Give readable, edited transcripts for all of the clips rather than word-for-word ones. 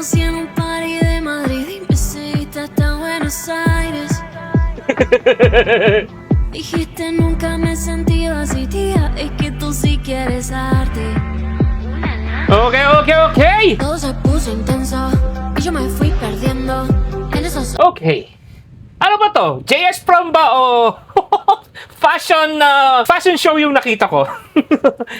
conocí en un party de Madrid y me seguiste hasta Buenos Aires. Dijiste nunca me he sentido así, tía, es que tú sí quieres arte. Okay. Todo se puso intenso y yo me fui perdiendo en esos. Okay. Ano ba to? JS Prom ba o fashion show yung nakita ko?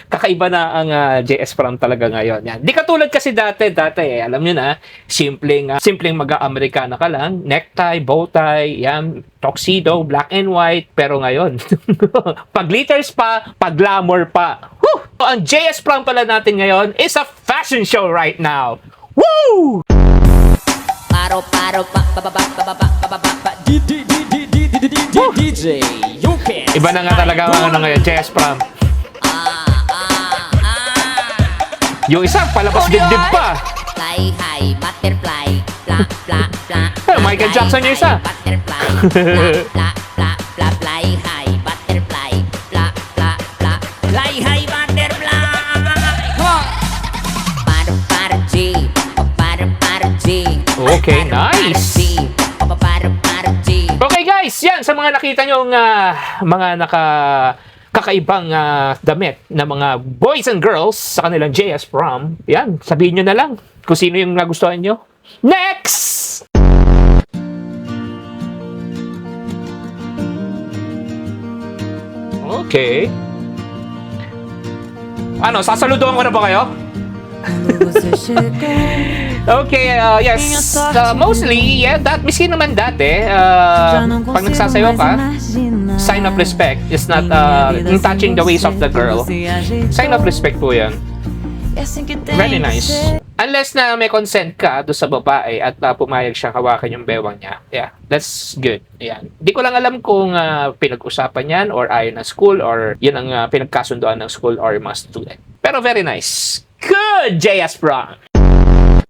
Kakaiba na ang JS Prom talaga ngayon. Yan. Di katulad kasi dati alam niyo na, simpleng mag-Amerikana ka lang, necktie, bow tie, yan, tuxedo, black and white, pero ngayon, pag glitters pa, pag glamour pa. Woo! So, ang JS Prom pala natin ngayon is a fashion show right now. Woo! DJ, you can. Iba na nga talaga ang ano ngayon, JS Prom. Yung isa, palabas dibdib pa. Fly high, butterfly, blah blah blah. Michael Jackson yung isa. Butterfly, blah blah blah blah. Fly high, butterfly, blah blah blah. Fly high, butterfly. Para G, para G. Okay, nice. Para G. Okay guys, yan sa mga nakita nyo mga kakaibang damit na mga boys and girls sa kanilang JS Prom. Yan, sabihin nyo na lang kung sino yung nagustuhan nyo. Next! Okay. Ano, sasaluduhan ko na ba kayo? Okay, yes. Mostly, yeah, miski naman dati, pag nagsasayaw ka, sign of respect is not touching the waist of the girl. Sign of respect po yan. Very nice. Unless na may consent ka doon sa babae at pumayag siya hawakan yung bewang niya. Yeah, that's good. Yan. Di ko lang alam kung pinag-usapan yan or ayon ng school or yun ang pinagkasundoan ng school or mga student. Pero very nice. Good, JS Prom!